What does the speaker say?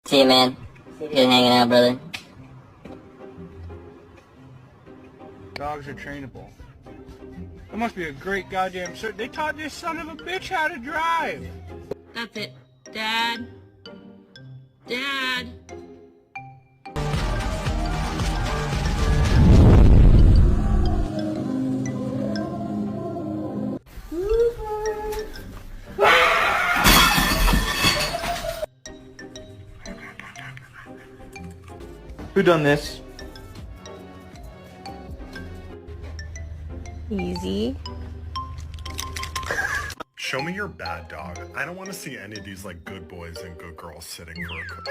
See you, man. Good hanging out, brother. Dogs are trainable. That must be a great goddamn They taught this son of a bitch how to drive. That's it. Dad. Dad. Who done this? Easy. Show me your bad dog. I don't want to see any of these like good boys and good girls sitting for a cook.